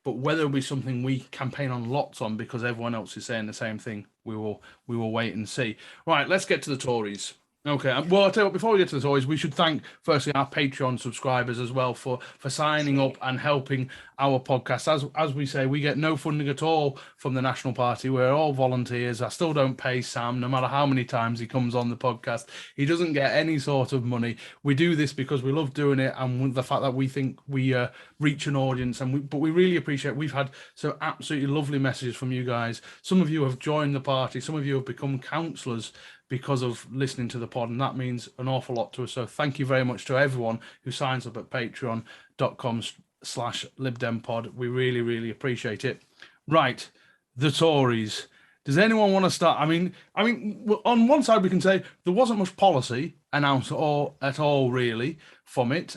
But whether it'll be something we campaign on lots on because everyone else is saying the same thing, we will wait and see. Right, let's get to the Tories. Okay, well, I'll tell you what, before we get to the Tories, we should thank, firstly, our Patreon subscribers as well for signing up and helping our podcast. As we say, we get no funding at all from the National Party. We're all volunteers. I still don't pay Sam, no matter how many times he comes on the podcast. He doesn't get any sort of money. We do this because we love doing it, and the fact that we think we reach an audience, but we really appreciate it. We've had some absolutely lovely messages from you guys. Some of you have joined the party. Some of you have become councillors because of listening to the pod, and that means an awful lot to us. So thank you very much to everyone who signs up at patreon.com/LibDemPod. We really, really appreciate it. Right, the Tories. Does anyone want to start? I mean, on one side we can say there wasn't much policy announced at all really from it.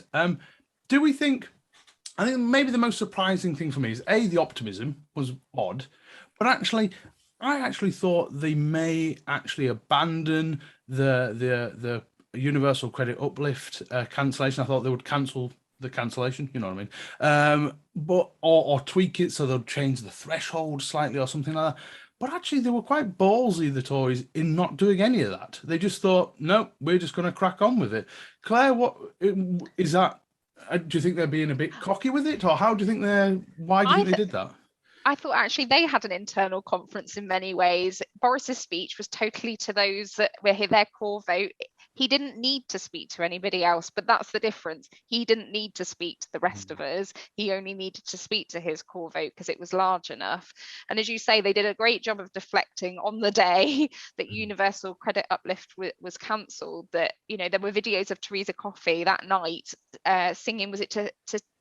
Do we think? I think maybe the most surprising thing for me is the optimism was odd, but I actually thought they may actually abandon the universal credit uplift cancellation. I thought they would cancel the cancellation, you know what I mean? But or tweak it so they'll change the threshold slightly or something like that. But actually, they were quite ballsy, the Tories, in not doing any of that. They just thought, no, we're just going to crack on with it. Claire, what is that? Do you think they're being a bit cocky with it, or how do you think why do you think they did that? I thought actually they had an internal conference in many ways. Boris's speech was totally to those that were their core vote. He didn't need to speak to anybody else, but that's the difference. He didn't need to speak to the rest of us. He only needed to speak to his core vote because it was large enough. And as you say, they did a great job of deflecting on the day that universal credit uplift was cancelled. That, there were videos of Theresa Coffey that night singing, was it to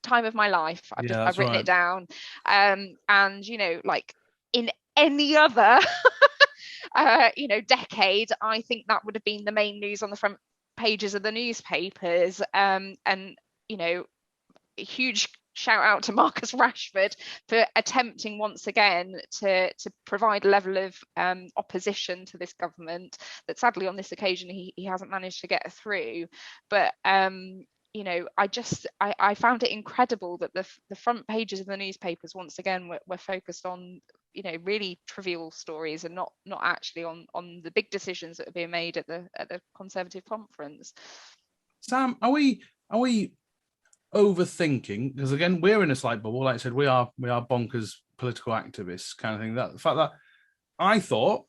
Time of My Life? I've written it down. And like in any other decade, I think that would have been the main news on the front pages of the newspapers. And a huge shout out to Marcus Rashford for attempting once again to provide a level of opposition to this government that sadly on this occasion he hasn't managed to get through. But you know, I found it incredible that the front pages of the newspapers once again were focused on, you know, really trivial stories and not actually on the big decisions that are being made at the Conservative conference. Sam, are we overthinking? Because again, we're in a slight bubble. Like I said, we are bonkers political activists kind of thing. That the fact that I thought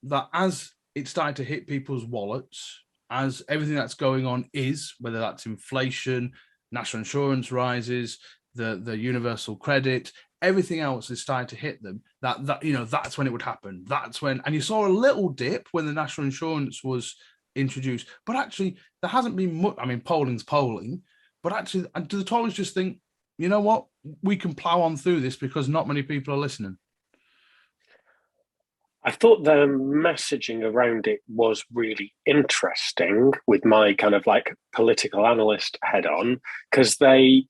that as it started to hit people's wallets, as everything that's going on is, whether that's inflation, national insurance rises, the universal credit, everything else is starting to hit them, that you know, that's when it would happen. That's when, and you saw a little dip when the national insurance was introduced, but actually there hasn't been much. I mean, polling's polling, but actually, do the Tories just think, you know what, we can plow on through this because not many people are listening? I thought the messaging around it was really interesting with my kind of like political analyst head on, because they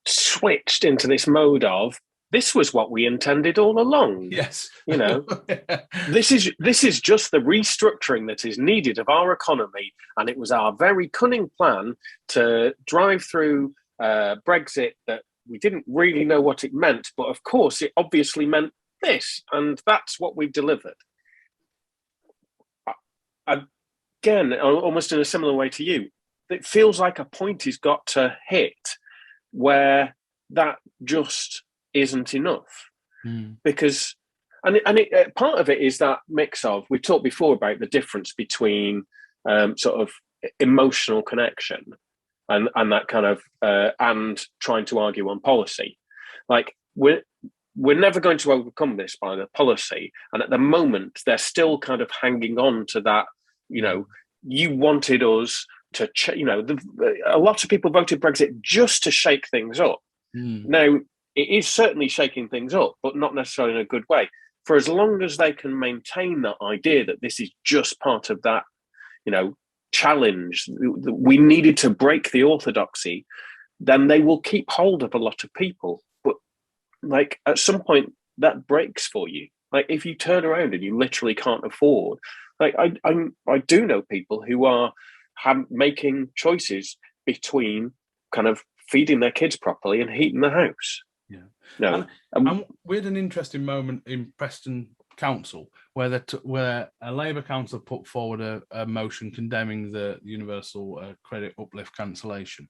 switched into this mode of, this was what we intended all along. Yes. You know, this is just the restructuring that is needed of our economy. And it was our very cunning plan to drive through Brexit that we didn't really know what it meant. But of course, it obviously meant this. And that's what we've delivered. Again, almost in a similar way to you, it feels like a point has got to hit where that just isn't enough. Because part of it is that mix of, we talked before about the difference between sort of emotional connection and that kind of and trying to argue on policy. Like we're never going to overcome this by the policy, and at the moment they're still kind of hanging on to that. You know, you wanted us to, you know, a lot of people voted Brexit just to shake things up. Now, it is certainly shaking things up, but not necessarily in a good way. For as long as they can maintain that idea that this is just part of that, you know, challenge, we needed to break the orthodoxy, then they will keep hold of a lot of people. But like at some point that breaks for you. Like if you turn around and you literally can't afford, like I do know people who are making choices between kind of feeding their kids properly and heating the house. Yeah. No. And we had an interesting moment in Preston Council where where a Labour councillor put forward a motion condemning the universal credit uplift cancellation,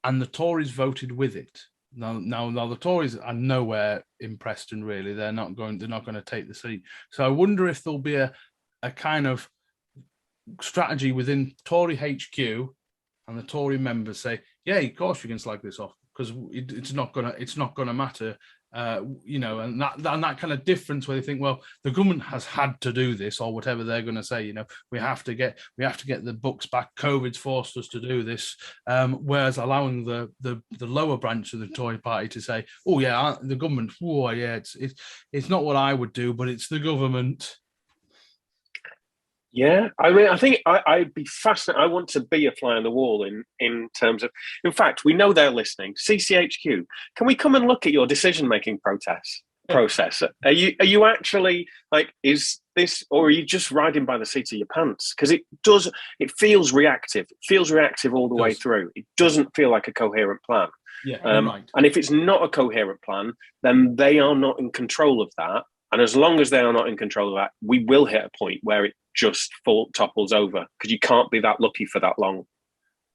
and the Tories voted with it. Now the Tories are nowhere in Preston really. They're not going to take the seat. So I wonder if there'll be a kind of strategy within Tory HQ and the Tory members say, yeah, of course you can slag this off because it's not gonna matter, you know, and that kind of difference where they think, well, the government has had to do this or whatever they're going to say, you know, we have to get the books back. COVID's forced us to do this, whereas allowing the lower branch of the Tory party to say, oh yeah, the government, oh yeah, it's not what I would do, but it's the government. Yeah, I mean, I think I'd be fascinated. I want to be a fly on the wall in terms of, in fact, we know they're listening. CCHQ, can we come and look at your decision-making process? Are you actually like, is this, or are you just riding by the seat of your pants? Because it feels reactive. It feels reactive all the way through. It doesn't feel like a coherent plan. Yeah, right. And if it's not a coherent plan, then they are not in control of that. And as long as they are not in control of that, we will hit a point where it just topples over because you can't be that lucky for that long.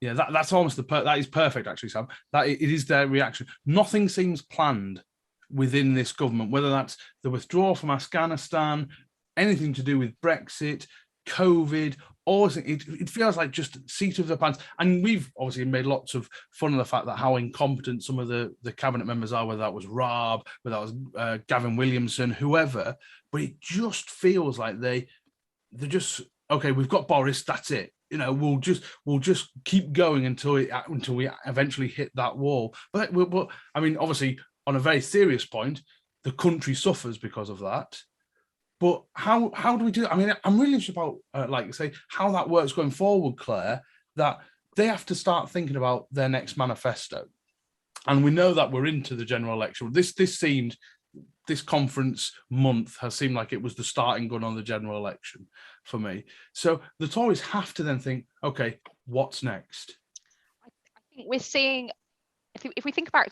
Yeah, that's almost that is perfect, actually, Sam. That it is their reaction. Nothing seems planned within this government, whether that's the withdrawal from Afghanistan, anything to do with Brexit, COVID, or it feels like just seat of the pants. And we've obviously made lots of fun of the fact that how incompetent some of the cabinet members are, whether that was Raab, whether that was Gavin Williamson, whoever. But it just feels like they're just, okay, we've got Boris, that's it. You know, we'll just keep going until we eventually hit that wall. But I mean, obviously, on a very serious point, the country suffers because of that. But how do we do it? I mean, I'm really interested about, like you say, how that works going forward, Claire, that they have to start thinking about their next manifesto. And we know that we're into the general election. This conference month has seemed like it was the starting gun on the general election for me. So the Tories have to then think, okay, what's next? I we're seeing, if we think about,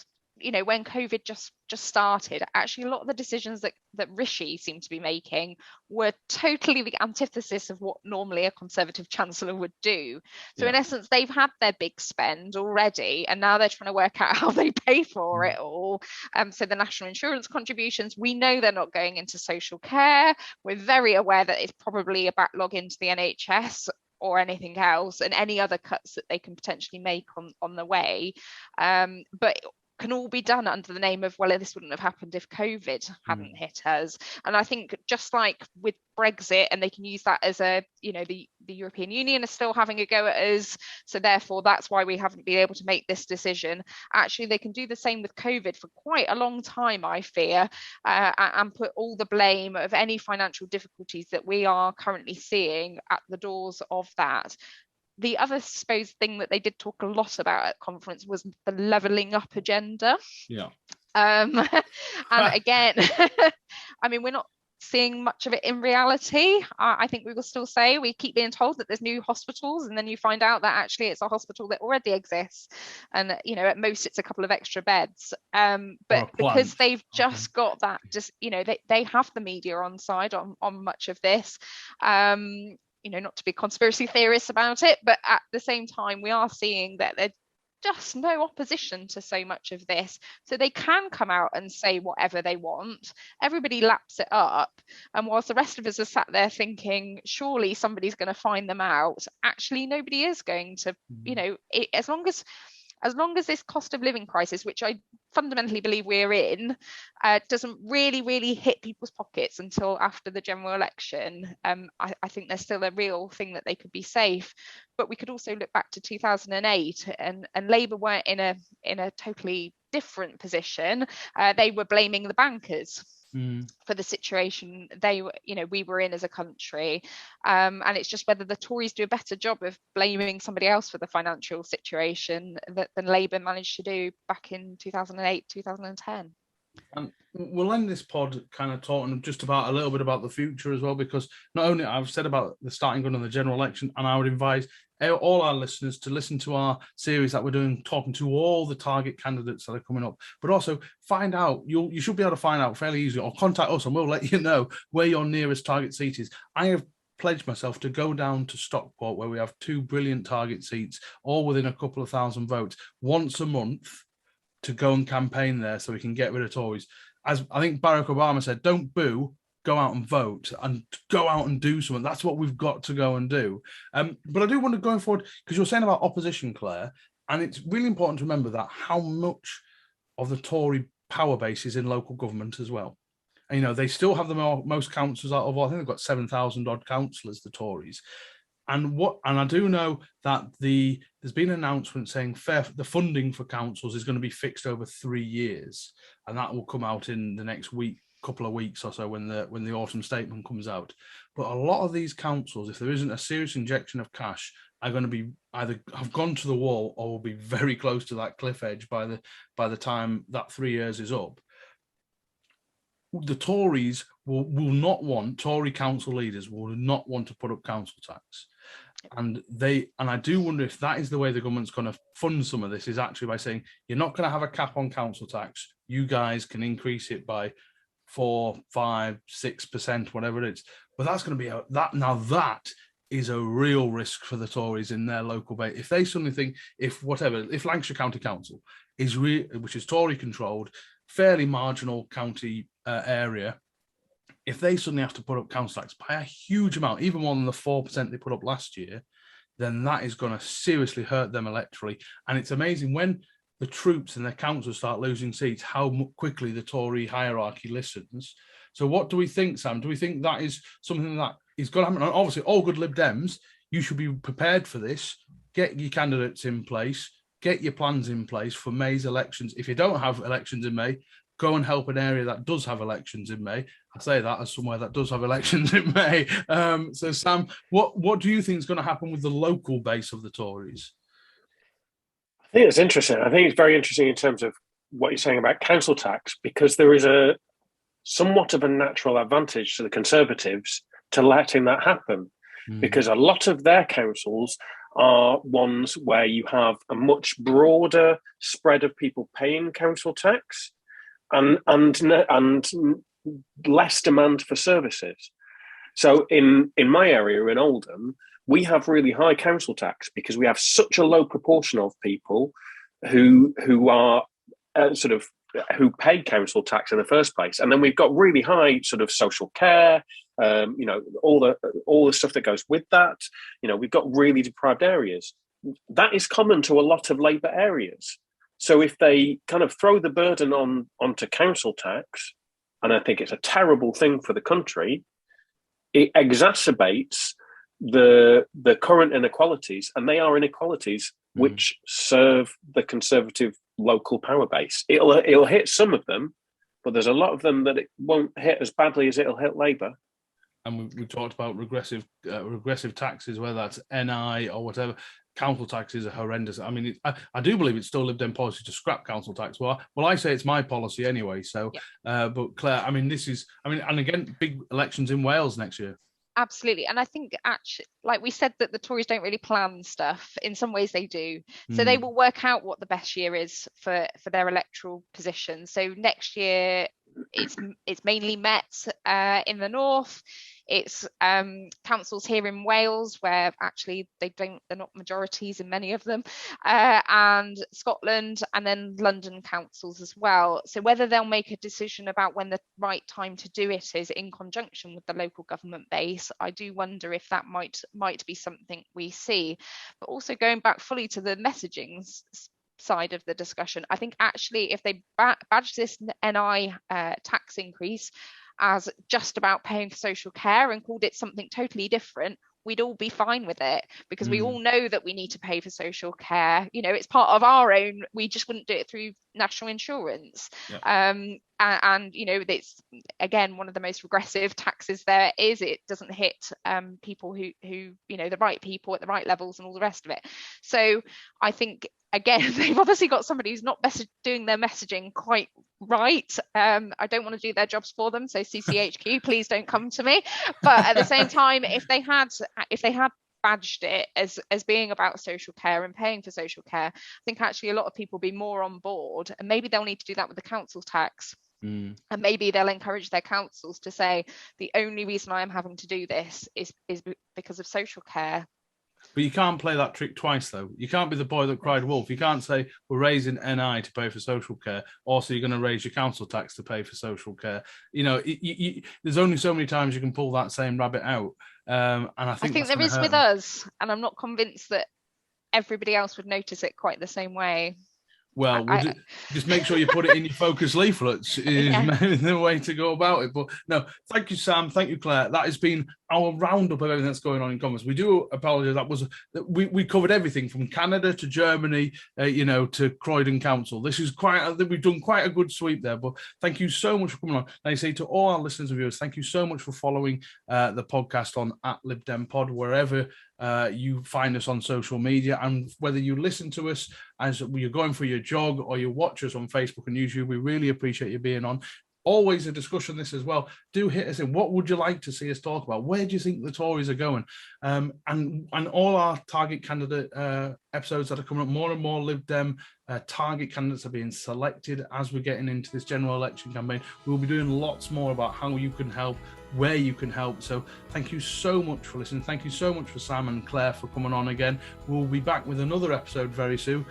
when COVID just started, actually a lot of the decisions that Rishi seemed to be making were totally the antithesis of what normally a Conservative Chancellor would do. So in essence, they've had their big spend already, and now they're trying to work out how they pay for it all. So the national insurance contributions, we know they're not going into social care. We're very aware that it's probably a backlog into the NHS or anything else, and any other cuts that they can potentially make on the way. But can all be done under the name of, well, this wouldn't have happened if COVID hadn't hit us. And I think just like with Brexit, and they can use that as the European Union is still having a go at us, so therefore that's why we haven't been able to make this decision. Actually, they can do the same with COVID for quite a long time, I fear, and put all the blame of any financial difficulties that we are currently seeing at the doors of that. The other, suppose, thing that they did talk a lot about at conference was the levelling up agenda. Yeah. And again, I mean, we're not seeing much of it in reality. I think we will still say, we keep being told that there's new hospitals, and then you find out that actually it's a hospital that already exists, and at most it's a couple of extra beds, but because they've just got that, just they have the media on side on much of this, not to be conspiracy theorists about it, but at the same time we are seeing that there's just no opposition to so much of this, so they can come out and say whatever they want. Everybody laps it up, and whilst the rest of us are sat there thinking surely somebody's going to find them out, actually nobody is going to. As long as this cost of living crisis, which I fundamentally believe we're in, doesn't really hit people's pockets until after the general election, I think there's still a real thing that they could be safe. But we could also look back to 2008, and Labour weren't in a totally different position. They were blaming the bankers for the situation we were in as a country, and it's just whether the Tories do a better job of blaming somebody else for the financial situation than Labour managed to do back in 2008, 2010. And we'll end this pod kind of talking just about a little bit about the future as well, because not only I've said about the starting gun on the general election, and I would advise all our listeners to listen to our series that we're doing, talking to all the target candidates that are coming up, but also find out, you should be able to find out fairly easily, or contact us and we'll let you know where your nearest target seat is. I have pledged myself to go down to Stockport, where we have 2 brilliant target seats, all within a couple of thousand votes, once a month, to go and campaign there so we can get rid of Tories. As I think Barack Obama said, don't boo, go out and vote, and go out and do something. That's what we've got to go and do. But I do want to go forward, because you're saying about opposition, Claire, and it's really important to remember that how much of the Tory power base is in local government as well. And, they still have the most councillors out of, I think they've got 7,000 odd councillors, the Tories. And I do know that there's been an announcement saying the funding for councils is going to be fixed over 3 years, and that will come out in the next couple of weeks or so when the autumn statement comes out. But a lot of these councils, if there isn't a serious injection of cash, are going to be either have gone to the wall or will be very close to that cliff edge by the time that 3 years is up. The Tories will not want, Tory council leaders will not want to put up council tax. And I do wonder if that is the way the government's going to fund some of this, is actually by saying, you're not going to have a cap on council tax. You guys can increase it by 4, 5, 6%, whatever it is. But that's going to be that is a real risk for the Tories in their local base. If they suddenly think, if Lancashire County Council is which is Tory controlled, fairly marginal county area, if they suddenly have to put up council tax by a huge amount, even more than the 4% they put up last year, then that is going to seriously hurt them electorally. And it's amazing when the troops and their councils start losing seats, how quickly the Tory hierarchy listens. So what do we think, Sam? Do we think that is something that is going to happen? And obviously, all good Lib Dems, you should be prepared for this. Get your candidates in place. Get your plans in place for May's elections. If you don't have elections in May, go and help an area that does have elections in May. I say that as somewhere that does have elections in May. So, Sam, what do you think is going to happen with the local base of the Tories? I think it's interesting. I think it's very interesting in terms of what you're saying about council tax, because there is a somewhat of a natural advantage to the Conservatives to letting that happen, because a lot of their councils are ones where you have a much broader spread of people paying council tax and less demand for services. So in my area in Oldham, we have really high council tax because we have such a low proportion of people who are who pay council tax in the first place, and then we've got really high sort of social care, all the stuff that goes with that. We've got really deprived areas. That is common to a lot of Labour areas. So if they kind of throw the burden onto council tax, and I think it's a terrible thing for the country, it exacerbates the current inequalities, and they are inequalities which serve the Conservative local power base. It'll hit some of them, but there's a lot of them that it won't hit as badly as it'll hit Labour. And we talked about regressive taxes, whether that's NI or whatever. Council taxes are horrendous. I mean, I do believe it's still Lib Dem policy to scrap council tax. Well, I say it's my policy anyway. So, yeah. But Claire, I mean, and again, big elections in Wales next year. Absolutely. And I think actually, like we said, that the Tories don't really plan stuff. In some ways they do. So they will work out what the best year is for their electoral position. So next year it's mainly Met in the north. It's councils here in Wales where actually they're not majorities in many of them, and Scotland, and then London councils as well. So whether they'll make a decision about when the right time to do it is in conjunction with the local government base, I do wonder if that might be something we see. But also going back fully to the messaging side of the discussion, I think actually if they badge this NI tax increase as just about paying for social care and called it something totally different, we'd all be fine with it, because we all know that we need to pay for social care. It's part of our own, we just wouldn't do it through national insurance. And it's again one of the most regressive taxes there is. It doesn't hit people who the right people at the right levels and all the rest of it. So I think again they've obviously got somebody who's not doing their messaging quite right. I don't want to do their jobs for them, so CCHQ, please don't come to me. But at the same time, if they had badged it as being about social care and paying for social care, I think actually a lot of people will be more on board, and maybe they'll need to do that with the council tax. And maybe they'll encourage their councils to say the only reason I'm having to do this is because of social care. But you can't play that trick twice, though. You can't be the boy that cried wolf. You can't say we're raising NI to pay for social care, also you're going to raise your council tax to pay for social care. There's only so many times you can pull that same rabbit out. And I think there is with us, and I'm not convinced that everybody else would notice it quite the same way. Well, just make sure you put it in your focus leaflets is the way to go about it. But no, thank you, Sam. Thank you, Claire. That has been our roundup of everything that's going on in Conference. We do apologise. We covered everything from Canada to Germany, to Croydon Council. This is we've done quite a good sweep there. But thank you so much for coming on. And I say to all our listeners and viewers, thank you so much for following the podcast on @LibDemPod, wherever you find us on social media, and whether you listen to us as you're going for your jog or you watch us on Facebook and YouTube, we really appreciate you being on. Always a discussion this as well. Do hit us in. What would you like to see us talk about? Where do you think the Tories are going? And all our target candidate episodes that are coming up, more and more Lib Dem target candidates are being selected as we're getting into this general election campaign. We'll be doing lots more about how you can help, where you can help. So thank you so much for listening. Thank you so much for Sam and Claire for coming on again. We'll be back with another episode very soon.